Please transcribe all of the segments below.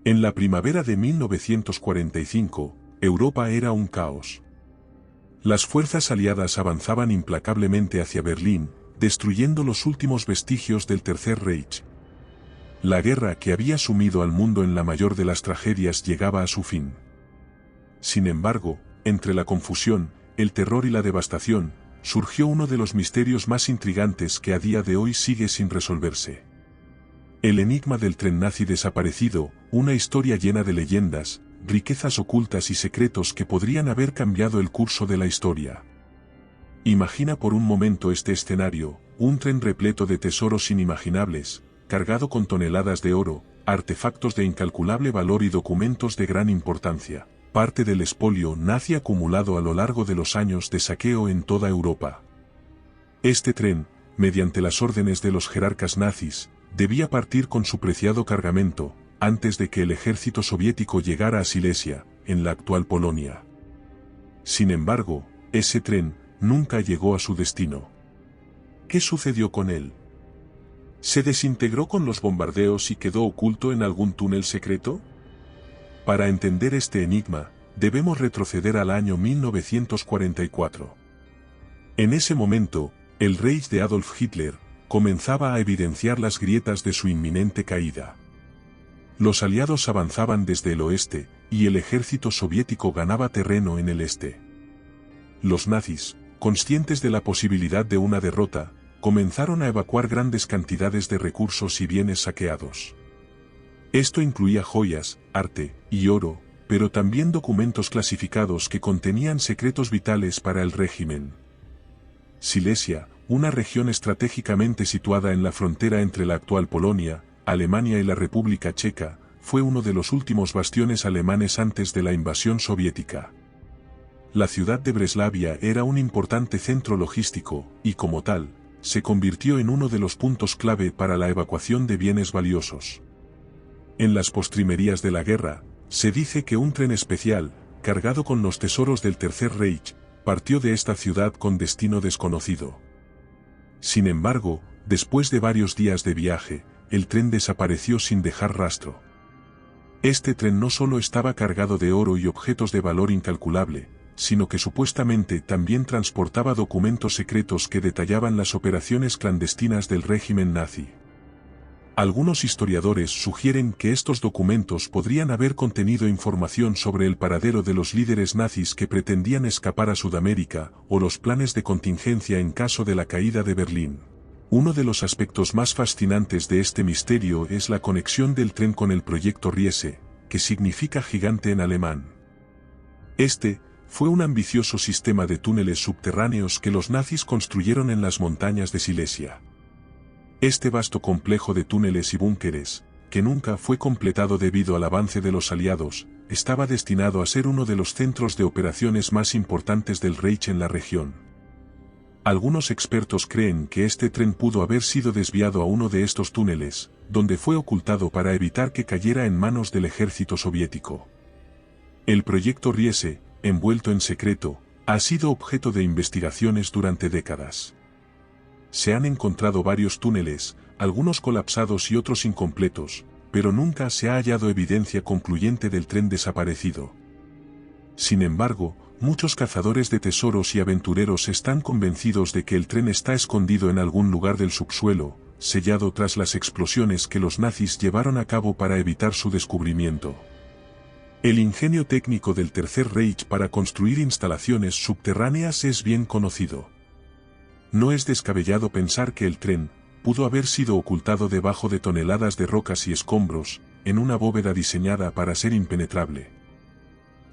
En la primavera de 1945, Europa era un caos. Las fuerzas aliadas avanzaban implacablemente hacia Berlín, destruyendo los últimos vestigios del Tercer Reich. La guerra que había sumido al mundo en la mayor de las tragedias llegaba a su fin. Sin embargo, entre la confusión, el terror y la devastación, surgió uno de los misterios más intrigantes que a día de hoy sigue sin resolverse. El enigma del tren nazi desaparecido, una historia llena de leyendas, riquezas ocultas y secretos que podrían haber cambiado el curso de la historia. Imagina por un momento este escenario, un tren repleto de tesoros inimaginables, cargado con toneladas de oro, artefactos de incalculable valor y documentos de gran importancia, parte del expolio nazi acumulado a lo largo de los años de saqueo en toda Europa. Este tren, mediante las órdenes de los jerarcas nazis, debía partir con su preciado cargamento, antes de que el ejército soviético llegara a Silesia, en la actual Polonia. Sin embargo, ese tren nunca llegó a su destino. ¿Qué sucedió con él? ¿Se desintegró con los bombardeos y quedó oculto en algún túnel secreto? Para entender este enigma, debemos retroceder al año 1944. En ese momento, el Reich de Adolf Hitler comenzaba a evidenciar las grietas de su inminente caída. Los aliados avanzaban desde el oeste, y el ejército soviético ganaba terreno en el este. Los nazis, conscientes de la posibilidad de una derrota, comenzaron a evacuar grandes cantidades de recursos y bienes saqueados. Esto incluía joyas, arte y oro, pero también documentos clasificados que contenían secretos vitales para el régimen. Silesia, una región estratégicamente situada en la frontera entre la actual Polonia, Alemania y la República Checa, fue uno de los últimos bastiones alemanes antes de la invasión soviética. La ciudad de Breslavia era un importante centro logístico, y como tal, se convirtió en uno de los puntos clave para la evacuación de bienes valiosos. En las postrimerías de la guerra, se dice que un tren especial, cargado con los tesoros del Tercer Reich, partió de esta ciudad con destino desconocido. Sin embargo, después de varios días de viaje, el tren desapareció sin dejar rastro. Este tren no solo estaba cargado de oro y objetos de valor incalculable, sino que supuestamente también transportaba documentos secretos que detallaban las operaciones clandestinas del régimen nazi. Algunos historiadores sugieren que estos documentos podrían haber contenido información sobre el paradero de los líderes nazis que pretendían escapar a Sudamérica, o los planes de contingencia en caso de la caída de Berlín. Uno de los aspectos más fascinantes de este misterio es la conexión del tren con el proyecto Riese, que significa gigante en alemán. Este fue un ambicioso sistema de túneles subterráneos que los nazis construyeron en las montañas de Silesia. Este vasto complejo de túneles y búnkeres, que nunca fue completado debido al avance de los aliados, estaba destinado a ser uno de los centros de operaciones más importantes del Reich en la región. Algunos expertos creen que este tren pudo haber sido desviado a uno de estos túneles, donde fue ocultado para evitar que cayera en manos del ejército soviético. El proyecto Riese, envuelto en secreto, ha sido objeto de investigaciones durante décadas. Se han encontrado varios túneles, algunos colapsados y otros incompletos, pero nunca se ha hallado evidencia concluyente del tren desaparecido. Sin embargo, muchos cazadores de tesoros y aventureros están convencidos de que el tren está escondido en algún lugar del subsuelo, sellado tras las explosiones que los nazis llevaron a cabo para evitar su descubrimiento. El ingenio técnico del Tercer Reich para construir instalaciones subterráneas es bien conocido. No es descabellado pensar que el tren pudo haber sido ocultado debajo de toneladas de rocas y escombros, en una bóveda diseñada para ser impenetrable.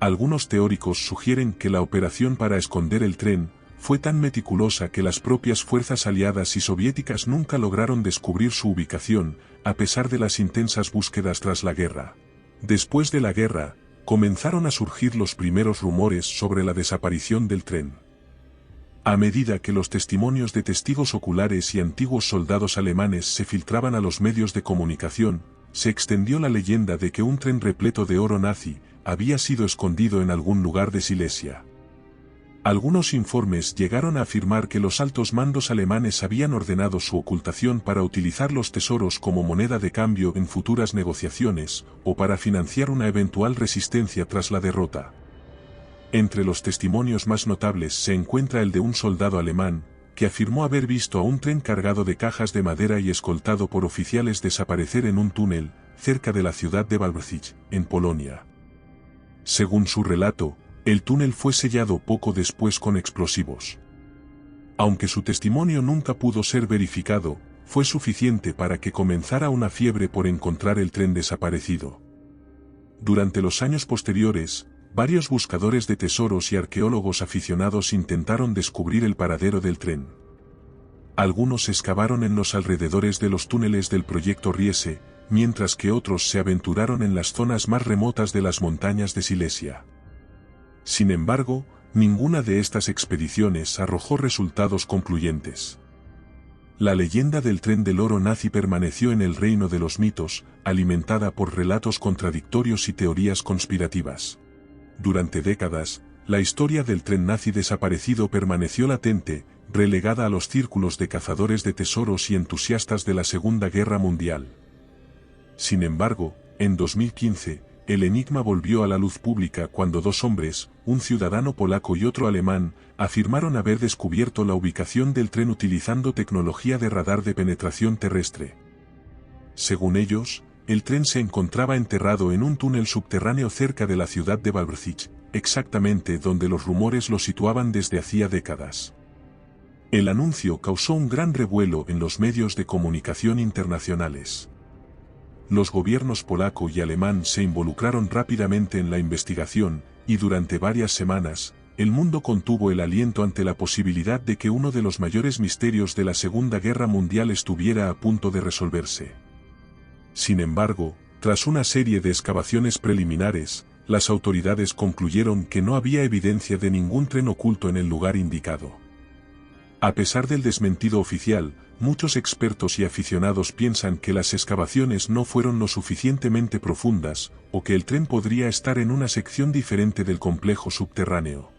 Algunos teóricos sugieren que la operación para esconder el tren fue tan meticulosa que las propias fuerzas aliadas y soviéticas nunca lograron descubrir su ubicación, a pesar de las intensas búsquedas tras la guerra. Después de la guerra, comenzaron a surgir los primeros rumores sobre la desaparición del tren. A medida que los testimonios de testigos oculares y antiguos soldados alemanes se filtraban a los medios de comunicación, se extendió la leyenda de que un tren repleto de oro nazi había sido escondido en algún lugar de Silesia. Algunos informes llegaron a afirmar que los altos mandos alemanes habían ordenado su ocultación para utilizar los tesoros como moneda de cambio en futuras negociaciones, o para financiar una eventual resistencia tras la derrota. Entre los testimonios más notables se encuentra el de un soldado alemán, que afirmó haber visto a un tren cargado de cajas de madera y escoltado por oficiales desaparecer en un túnel, cerca de la ciudad de Wałbrzych, en Polonia. Según su relato, el túnel fue sellado poco después con explosivos. Aunque su testimonio nunca pudo ser verificado, fue suficiente para que comenzara una fiebre por encontrar el tren desaparecido. Durante los años posteriores, varios buscadores de tesoros y arqueólogos aficionados intentaron descubrir el paradero del tren. Algunos excavaron en los alrededores de los túneles del proyecto Riese, mientras que otros se aventuraron en las zonas más remotas de las montañas de Silesia. Sin embargo, ninguna de estas expediciones arrojó resultados concluyentes. La leyenda del tren del oro nazi permaneció en el reino de los mitos, alimentada por relatos contradictorios y teorías conspirativas. Durante décadas, la historia del tren nazi desaparecido permaneció latente, relegada a los círculos de cazadores de tesoros y entusiastas de la Segunda Guerra Mundial. Sin embargo, en 2015, el enigma volvió a la luz pública cuando dos hombres, un ciudadano polaco y otro alemán, afirmaron haber descubierto la ubicación del tren utilizando tecnología de radar de penetración terrestre. Según ellos, el tren se encontraba enterrado en un túnel subterráneo cerca de la ciudad de Wałbrzych, exactamente donde los rumores lo situaban desde hacía décadas. El anuncio causó un gran revuelo en los medios de comunicación internacionales. Los gobiernos polaco y alemán se involucraron rápidamente en la investigación, y durante varias semanas, el mundo contuvo el aliento ante la posibilidad de que uno de los mayores misterios de la Segunda Guerra Mundial estuviera a punto de resolverse. Sin embargo, tras una serie de excavaciones preliminares, las autoridades concluyeron que no había evidencia de ningún tren oculto en el lugar indicado. A pesar del desmentido oficial, muchos expertos y aficionados piensan que las excavaciones no fueron lo suficientemente profundas, o que el tren podría estar en una sección diferente del complejo subterráneo.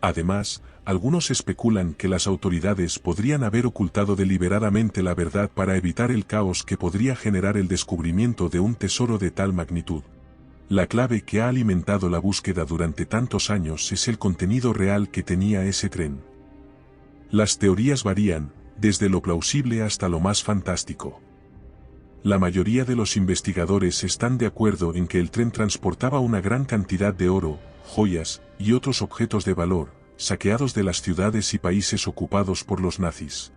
Además, algunos especulan que las autoridades podrían haber ocultado deliberadamente la verdad para evitar el caos que podría generar el descubrimiento de un tesoro de tal magnitud. La clave que ha alimentado la búsqueda durante tantos años es el contenido real que tenía ese tren. Las teorías varían, desde lo plausible hasta lo más fantástico. La mayoría de los investigadores están de acuerdo en que el tren transportaba una gran cantidad de oro, joyas y otros objetos de valor, saqueados de las ciudades y países ocupados por los nazis.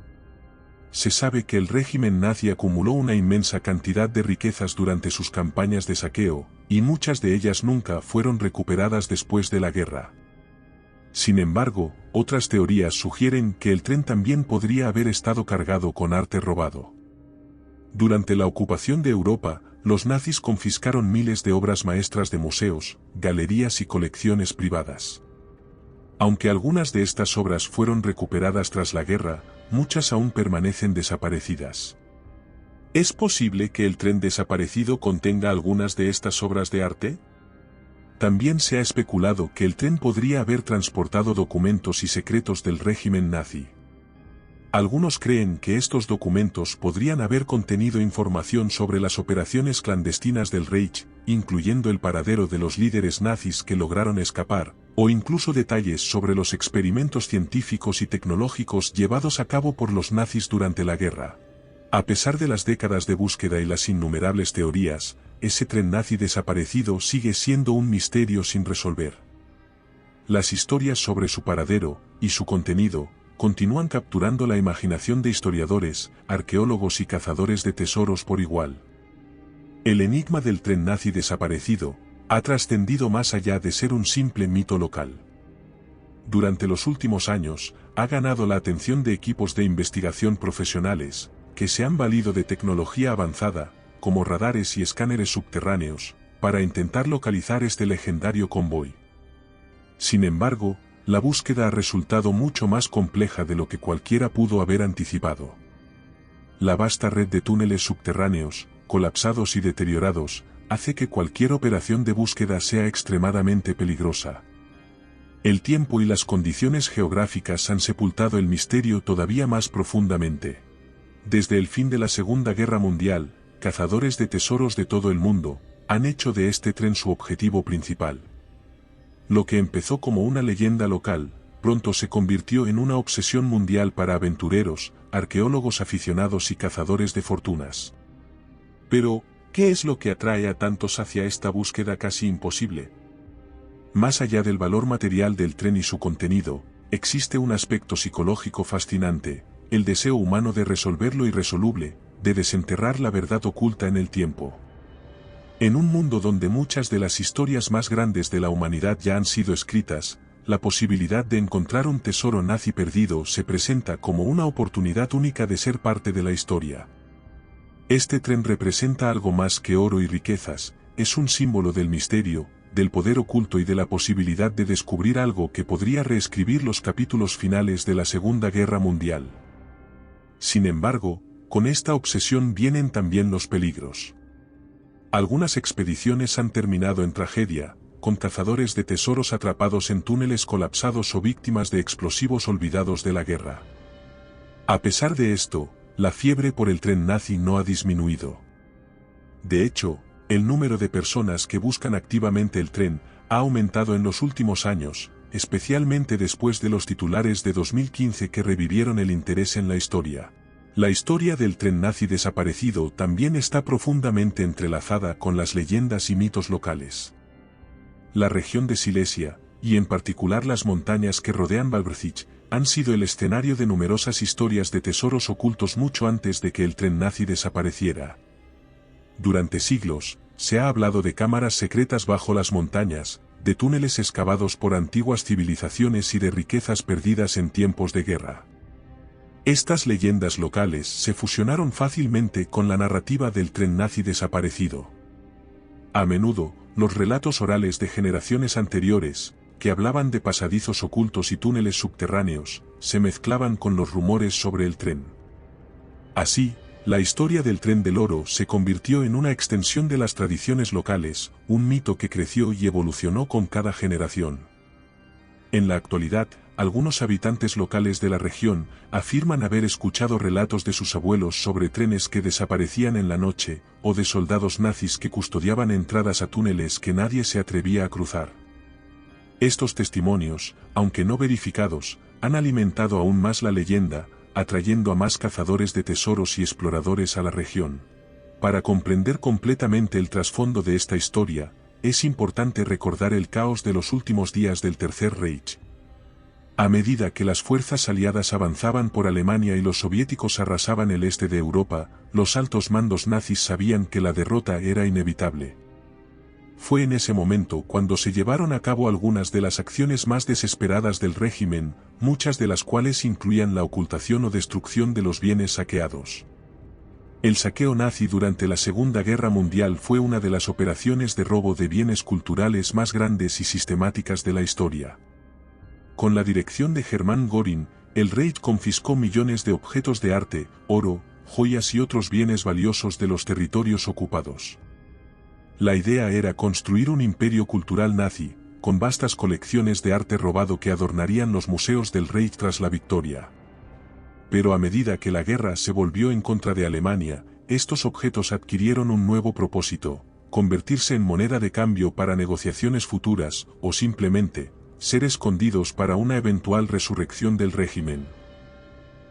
Se sabe que el régimen nazi acumuló una inmensa cantidad de riquezas durante sus campañas de saqueo, y muchas de ellas nunca fueron recuperadas después de la guerra. Sin embargo, otras teorías sugieren que el tren también podría haber estado cargado con arte robado. Durante la ocupación de Europa, los nazis confiscaron miles de obras maestras de museos, galerías y colecciones privadas. Aunque algunas de estas obras fueron recuperadas tras la guerra, muchas aún permanecen desaparecidas. ¿Es posible que el tren desaparecido contenga algunas de estas obras de arte? También se ha especulado que el tren podría haber transportado documentos y secretos del régimen nazi. Algunos creen que estos documentos podrían haber contenido información sobre las operaciones clandestinas del Reich, incluyendo el paradero de los líderes nazis que lograron escapar, o incluso detalles sobre los experimentos científicos y tecnológicos llevados a cabo por los nazis durante la guerra. A pesar de las décadas de búsqueda y las innumerables teorías, ese tren nazi desaparecido sigue siendo un misterio sin resolver. Las historias sobre su paradero y su contenido continúan capturando la imaginación de historiadores, arqueólogos y cazadores de tesoros por igual. El enigma del tren nazi desaparecido ha trascendido más allá de ser un simple mito local. Durante los últimos años, ha ganado la atención de equipos de investigación profesionales, que se han valido de tecnología avanzada, como radares y escáneres subterráneos, para intentar localizar este legendario convoy. Sin embargo, la búsqueda ha resultado mucho más compleja de lo que cualquiera pudo haber anticipado. La vasta red de túneles subterráneos, colapsados y deteriorados, hace que cualquier operación de búsqueda sea extremadamente peligrosa. El tiempo y las condiciones geográficas han sepultado el misterio todavía más profundamente. Desde el fin de la Segunda Guerra Mundial, cazadores de tesoros de todo el mundo han hecho de este tren su objetivo principal. Lo que empezó como una leyenda local, pronto se convirtió en una obsesión mundial para aventureros, arqueólogos aficionados y cazadores de fortunas. Pero, ¿qué es lo que atrae a tantos hacia esta búsqueda casi imposible? Más allá del valor material del tren y su contenido, existe un aspecto psicológico fascinante, el deseo humano de resolver lo irresoluble, de desenterrar la verdad oculta en el tiempo. En un mundo donde muchas de las historias más grandes de la humanidad ya han sido escritas, la posibilidad de encontrar un tesoro nazi perdido se presenta como una oportunidad única de ser parte de la historia. Este tren representa algo más que oro y riquezas, es un símbolo del misterio, del poder oculto y de la posibilidad de descubrir algo que podría reescribir los capítulos finales de la Segunda Guerra Mundial. Sin embargo, con esta obsesión vienen también los peligros. Algunas expediciones han terminado en tragedia, con cazadores de tesoros atrapados en túneles colapsados o víctimas de explosivos olvidados de la guerra. A pesar de esto, la fiebre por el tren nazi no ha disminuido. De hecho, el número de personas que buscan activamente el tren ha aumentado en los últimos años, especialmente después de los titulares de 2015 que revivieron el interés en la historia. La historia del tren nazi desaparecido también está profundamente entrelazada con las leyendas y mitos locales. La región de Silesia, y en particular las montañas que rodean Wałbrzych, han sido el escenario de numerosas historias de tesoros ocultos mucho antes de que el tren nazi desapareciera. Durante siglos, se ha hablado de cámaras secretas bajo las montañas, de túneles excavados por antiguas civilizaciones y de riquezas perdidas en tiempos de guerra. Estas leyendas locales se fusionaron fácilmente con la narrativa del tren nazi desaparecido. A menudo, los relatos orales de generaciones anteriores, que hablaban de pasadizos ocultos y túneles subterráneos, se mezclaban con los rumores sobre el tren. Así, la historia del tren del oro se convirtió en una extensión de las tradiciones locales, un mito que creció y evolucionó con cada generación. En la actualidad, algunos habitantes locales de la región afirman haber escuchado relatos de sus abuelos sobre trenes que desaparecían en la noche, o de soldados nazis que custodiaban entradas a túneles que nadie se atrevía a cruzar. Estos testimonios, aunque no verificados, han alimentado aún más la leyenda, atrayendo a más cazadores de tesoros y exploradores a la región. Para comprender completamente el trasfondo de esta historia, es importante recordar el caos de los últimos días del Tercer Reich. A medida que las fuerzas aliadas avanzaban por Alemania y los soviéticos arrasaban el este de Europa, los altos mandos nazis sabían que la derrota era inevitable. Fue en ese momento cuando se llevaron a cabo algunas de las acciones más desesperadas del régimen, muchas de las cuales incluían la ocultación o destrucción de los bienes saqueados. El saqueo nazi durante la Segunda Guerra Mundial fue una de las operaciones de robo de bienes culturales más grandes y sistemáticas de la historia. Con la dirección de Hermann Göring, el Reich confiscó millones de objetos de arte, oro, joyas y otros bienes valiosos de los territorios ocupados. La idea era construir un imperio cultural nazi, con vastas colecciones de arte robado que adornarían los museos del Reich tras la victoria. Pero a medida que la guerra se volvió en contra de Alemania, estos objetos adquirieron un nuevo propósito: convertirse en moneda de cambio para negociaciones futuras, o simplemente, ser escondidos para una eventual resurrección del régimen.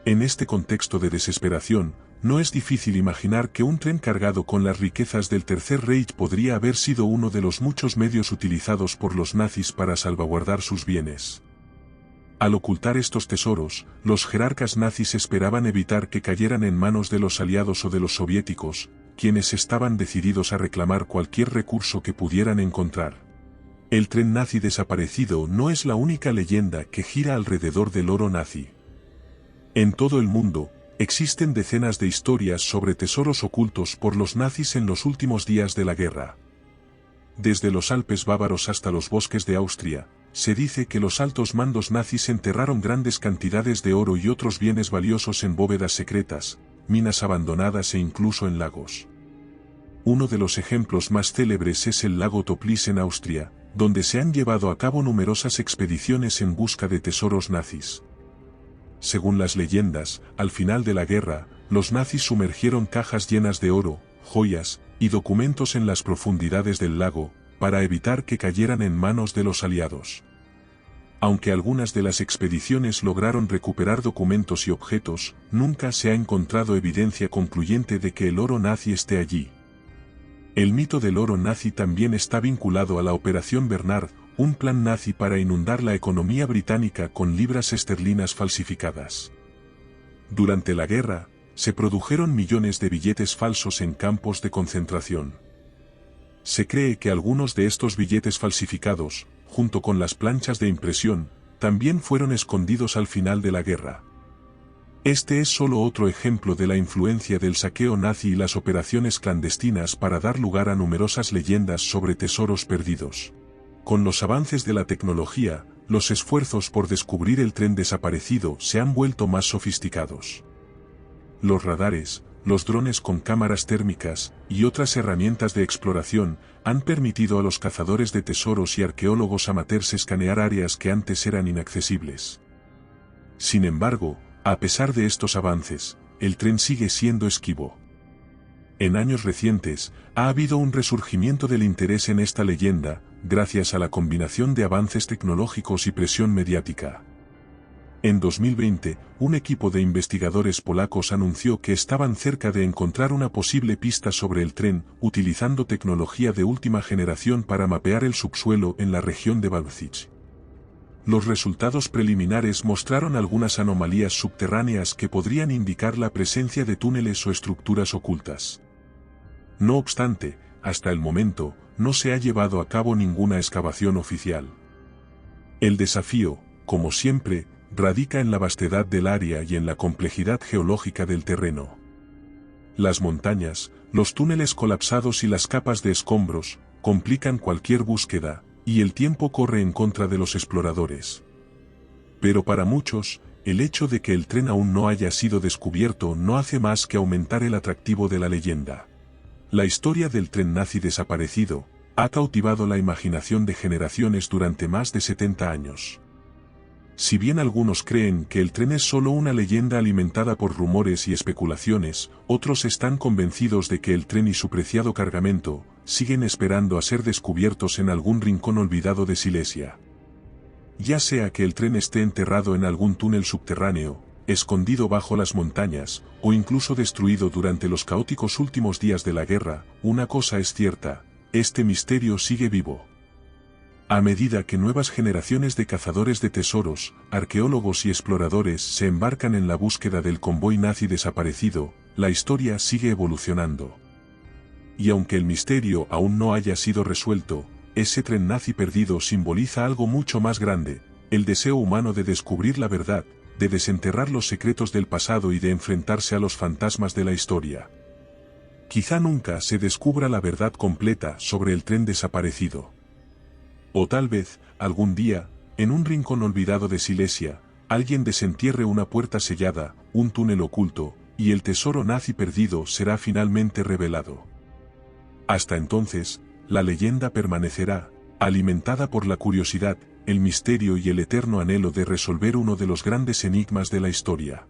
En este contexto de desesperación, no es difícil imaginar que un tren cargado con las riquezas del Tercer Reich podría haber sido uno de los muchos medios utilizados por los nazis para salvaguardar sus bienes. Al ocultar estos tesoros, los jerarcas nazis esperaban evitar que cayeran en manos de los aliados o de los soviéticos, quienes estaban decididos a reclamar cualquier recurso que pudieran encontrar. El tren nazi desaparecido no es la única leyenda que gira alrededor del oro nazi. En todo el mundo, existen decenas de historias sobre tesoros ocultos por los nazis en los últimos días de la guerra. Desde los Alpes bávaros hasta los bosques de Austria, se dice que los altos mandos nazis enterraron grandes cantidades de oro y otros bienes valiosos en bóvedas secretas, minas abandonadas e incluso en lagos. Uno de los ejemplos más célebres es el lago Toplice en Austria, donde se han llevado a cabo numerosas expediciones en busca de tesoros nazis. Según las leyendas, al final de la guerra, los nazis sumergieron cajas llenas de oro, joyas y documentos en las profundidades del lago, para evitar que cayeran en manos de los aliados. Aunque algunas de las expediciones lograron recuperar documentos y objetos, nunca se ha encontrado evidencia concluyente de que el oro nazi esté allí. El mito del oro nazi también está vinculado a la Operación Bernard, un plan nazi para inundar la economía británica con libras esterlinas falsificadas. Durante la guerra, se produjeron millones de billetes falsos en campos de concentración. Se cree que algunos de estos billetes falsificados, junto con las planchas de impresión, también fueron escondidos al final de la guerra. Este es solo otro ejemplo de la influencia del saqueo nazi y las operaciones clandestinas para dar lugar a numerosas leyendas sobre tesoros perdidos. Con los avances de la tecnología, los esfuerzos por descubrir el tren desaparecido se han vuelto más sofisticados. Los radares, los drones con cámaras térmicas y otras herramientas de exploración han permitido a los cazadores de tesoros y arqueólogos amateurs escanear áreas que antes eran inaccesibles. Sin embargo, a pesar de estos avances, el tren sigue siendo esquivo. En años recientes, ha habido un resurgimiento del interés en esta leyenda, gracias a la combinación de avances tecnológicos y presión mediática. En 2020, un equipo de investigadores polacos anunció que estaban cerca de encontrar una posible pista sobre el tren, utilizando tecnología de última generación para mapear el subsuelo en la región de Bałtyk. Los resultados preliminares mostraron algunas anomalías subterráneas que podrían indicar la presencia de túneles o estructuras ocultas. No obstante, hasta el momento, no se ha llevado a cabo ninguna excavación oficial. El desafío, como siempre, radica en la vastedad del área y en la complejidad geológica del terreno. Las montañas, los túneles colapsados y las capas de escombros complican cualquier búsqueda, y el tiempo corre en contra de los exploradores. Pero para muchos, el hecho de que el tren aún no haya sido descubierto no hace más que aumentar el atractivo de la leyenda. La historia del tren nazi desaparecido ha cautivado la imaginación de generaciones durante más de 70 años. Si bien algunos creen que el tren es solo una leyenda alimentada por rumores y especulaciones, otros están convencidos de que el tren y su preciado cargamento siguen esperando a ser descubiertos en algún rincón olvidado de Silesia. Ya sea que el tren esté enterrado en algún túnel subterráneo, escondido bajo las montañas, o incluso destruido durante los caóticos últimos días de la guerra, una cosa es cierta: este misterio sigue vivo. A medida que nuevas generaciones de cazadores de tesoros, arqueólogos y exploradores se embarcan en la búsqueda del convoy nazi desaparecido, la historia sigue evolucionando. Y aunque el misterio aún no haya sido resuelto, ese tren nazi perdido simboliza algo mucho más grande: el deseo humano de descubrir la verdad, de desenterrar los secretos del pasado y de enfrentarse a los fantasmas de la historia. Quizá nunca se descubra la verdad completa sobre el tren desaparecido. O tal vez, algún día, en un rincón olvidado de Silesia, alguien desentierre una puerta sellada, un túnel oculto, y el tesoro nazi perdido será finalmente revelado. Hasta entonces, la leyenda permanecerá, alimentada por la curiosidad, el misterio y el eterno anhelo de resolver uno de los grandes enigmas de la historia.